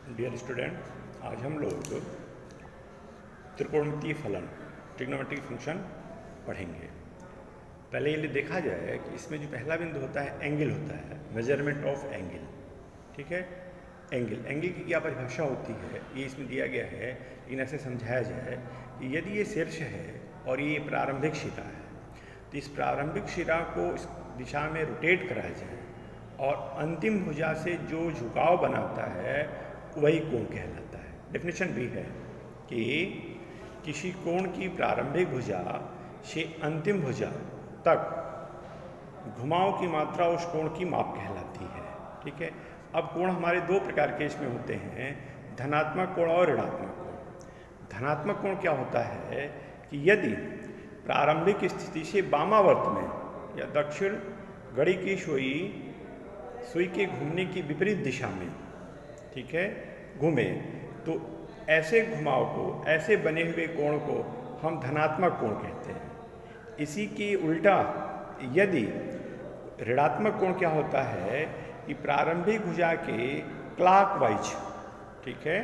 Dear student, आज हम लोग त्रिकोणमितीय फलन ट्रिग्नोमेट्रिक फंक्शन पढ़ेंगे। पहले ये देखा जाए कि इसमें जो पहला बिंदु होता है एंगल होता है, मेजरमेंट ऑफ एंगल। ठीक है, एंगल की क्या परिभाषा होती है ये इसमें दिया गया है, लेकिन ऐसे समझाया जाए कि यदि ये शीर्ष है और ये प्रारंभिक शिरा है तो इस प्रारंभिक शिरा को इस दिशा में रोटेट कराया जाए और अंतिम भुजा से जो झुकाव बनाता है वही कोण कहलाता है। डेफिनेशन भी है कि किसी कोण की प्रारंभिक भुजा से अंतिम भुजा तक घुमाव की मात्रा उस कोण की माप कहलाती है। ठीक है, अब कोण हमारे दो प्रकार के इसमें होते हैं, धनात्मक कोण और ऋणात्मक कोण। धनात्मक कोण क्या होता है कि यदि प्रारंभिक स्थिति से वामावर्त में या दक्षिण घड़ी की सुई के घूमने की विपरीत दिशा में, ठीक है, घूमे तो ऐसे घुमाव को, ऐसे बने हुए कोण को हम धनात्मक कोण कहते हैं। इसी की उल्टा यदि ऋणात्मक कोण क्या होता है कि प्रारंभिक भुजा के क्लॉकवाइज, ठीक है,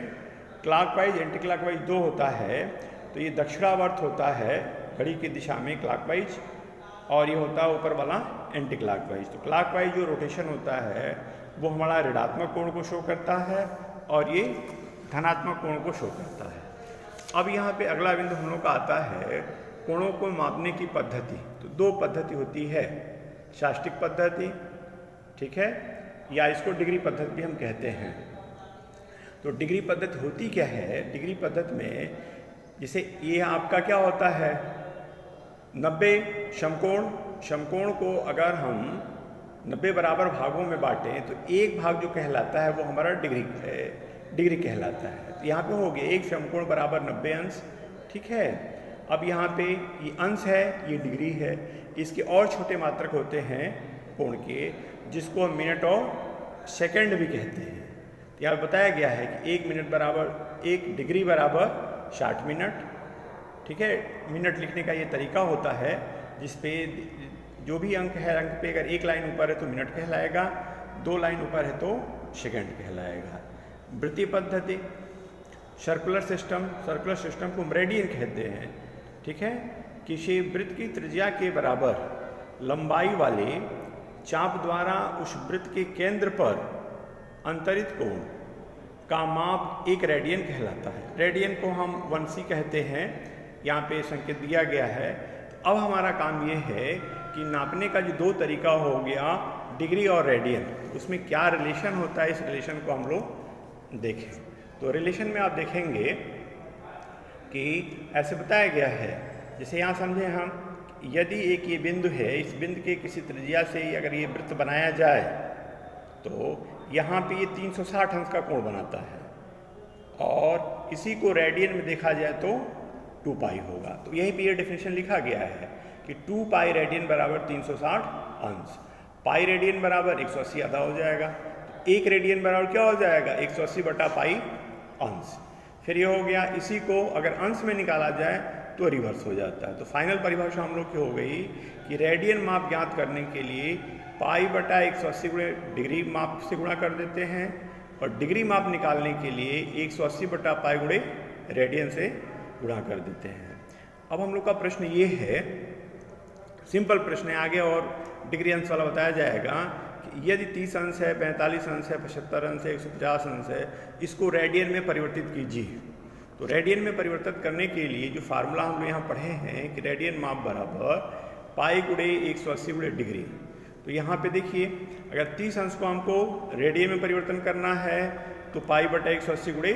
क्लॉकवाइज एंटी क्लॉकवाइज दो होता है, तो ये दक्षिणावर्त होता है घड़ी की दिशा में क्लॉकवाइज और ये होता है ऊपर वाला एंटी क्लॉकवाइज। तो क्लॉकवाइज जो रोटेशन होता है वो हमारा ऋणात्मक कोण को शो करता है और ये धनात्मक कोण को शो करता है। अब यहाँ पे अगला बिंदु हम लोग का आता है कोणों को मापने की पद्धति। तो दो पद्धति होती है, शास्त्रिक पद्धति, ठीक है, या इसको डिग्री पद्धति भी हम कहते हैं। तो डिग्री पद्धति होती क्या है? डिग्री पद्धति में जैसे ये आपका क्या होता है 90 समकोण को अगर हम 90 बराबर भागों में बांटें तो एक भाग जो कहलाता है वो हमारा डिग्री कहलाता है। तो यहाँ पे हो गया एक समकोण बराबर 90 अंश। ठीक है, अब यहाँ पे ये अंश है, ये डिग्री है। इसके और छोटे मात्रक होते हैं कोण के, जिसको हम मिनट और सेकंड भी कहते हैं। तो यहाँ बताया गया है कि 1 मिनट बराबर 1 डिग्री बराबर 60 मिनट। ठीक है, मिनट लिखने का ये तरीका होता है जिसपे जो भी अंक है, अंक पे अगर एक लाइन ऊपर है तो मिनट कहलाएगा, 2 लाइन ऊपर है तो सेकंड कहलाएगा। वृत्तीय पद्धति, सर्कुलर सिस्टम को मेरिडियन कहते हैं। ठीक है, किसी वृत्त की त्रिज्या के बराबर लंबाई वाले चाप द्वारा उस वृत्त के केंद्र पर अंतरित कोण का माप एक रेडियन कहलाता है। रेडियन को हम 1c कहते हैं, यहाँ पे संकेत दिया गया है। अब हमारा काम ये है कि नापने का जो दो तरीका हो गया डिग्री और रेडियन, उसमें क्या रिलेशन होता है, इस रिलेशन को हम लोग देखें। तो रिलेशन में आप देखेंगे कि ऐसे बताया गया है, जैसे यहाँ समझें हम, यदि एक ये बिंदु है, इस बिंदु के किसी त्रिज्या से अगर ये वृत्त बनाया जाए तो यहाँ पे ये 360 अंश का कोण बनाता है और इसी को रेडियन में देखा जाए तो 2 पाई होगा। तो यही पे ये डेफिनेशन लिखा गया है कि 2 पाई रेडियन बराबर 360 अंश। पाई रेडियन बराबर 180 आधा हो जाएगा, तो 1 रेडियन बराबर क्या हो जाएगा 180 बटा पाई अंश। फिर ये हो गया, इसी को अगर अंश में निकाला जाए तो रिवर्स हो जाता है। तो फाइनल परिभाषा हम लोग की हो गई कि रेडियन माप ज्ञात करने के लिए पाई बटा 180 गुणे डिग्री माप से गुणा कर देते हैं और डिग्री माप निकालने के लिए 180 बटा पाई गुणे रेडियन से गुणा कर देते हैं। अब हम लोग का प्रश्न ये है, सिंपल प्रश्न है आगे, और डिग्री अंश वाला बताया जाएगा कि यदि 30 अंश है, 45 अंश है, 75 अंश है, 150 अंश है, इसको रेडियन में परिवर्तित कीजिए। तो रेडियन में परिवर्तित करने के लिए जो फार्मूला हम लोग यहाँ पढ़े हैं कि रेडियन माप बराबर पाई गुणे 180 गुणे डिग्री। तो यहाँ पे देखिए, अगर 30 अंश को हमको रेडियन में परिवर्तन करना है तो पाई बटा 180 गुणे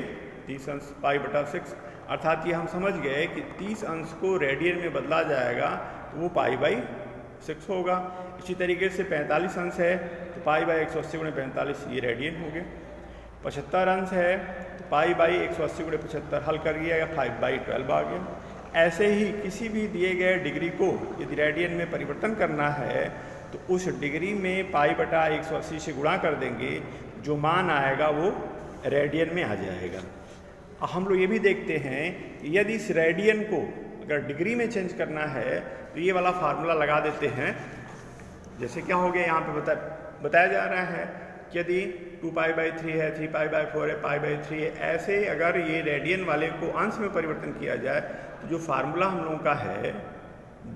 30 अंश पाई बटा 6, अर्थात ये हम समझ गए कि 30 अंश को रेडियन में बदला जाएगा तो वो पाई बाई 6 होगा। इसी तरीके से 45 अंश है तो पाई बाई 180 गुणे 45, ये रेडियन हो गए। 75 अंश है तो पाई बाई 180 गुणे 75 हल कर दिया, 5/12 आ गया। ऐसे ही किसी भी दिए गए डिग्री को यदि रेडियन में परिवर्तन करना है तो उस डिग्री में पाई बटा 180 से गुणा कर देंगे, जो मान आएगा वो रेडियन में आ जाएगा। हम लोग ये भी देखते हैं कि यदि इस रेडियन को अगर डिग्री में चेंज करना है तो ये वाला फार्मूला लगा देते हैं। जैसे क्या हो गया, यहाँ पे बताया जा रहा है यदि 2π/3 है, 3π/4 है, π/3 है, ऐसे अगर ये रेडियन वाले को अंश में परिवर्तन किया जाए तो जो फार्मूला हम लोगों का है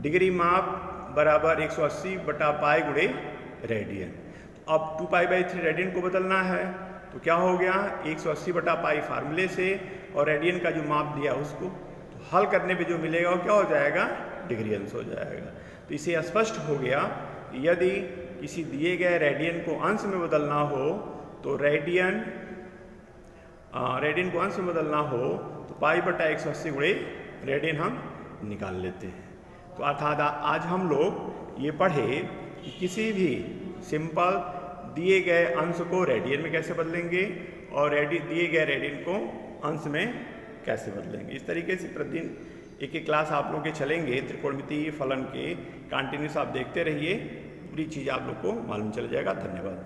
डिग्री माप बराबर 180/π गुणे रेडियन। तो अब 2π/3 रेडियन को बदलना है तो क्या हो गया 180/π फार्मूले से और रेडियन का जो माप दिया उसको, तो हल करने पे जो मिलेगा वो क्या हो जाएगा, डिग्री अंश हो जाएगा। तो इसे स्पष्ट हो गया यदि किसी दिए गए रेडियन को अंश में बदलना हो तो रेडियन को अंश में बदलना हो तो π/180 गुणे रेडियन हम निकाल लेते हैं। तो अर्थात आज हम लोग ये पढ़े कि किसी भी सिंपल दिए गए अंश को रेडियन में कैसे बदलेंगे और दिए गए रेडियन को अंश में कैसे बदलेंगे। इस तरीके से प्रतिदिन एक एक क्लास आप लोग के चलेंगे। त्रिकोणमितीय फलन के कंटिन्यूस आप देखते रहिए, पूरी चीज़ आप लोग को मालूम चल जाएगा। धन्यवाद।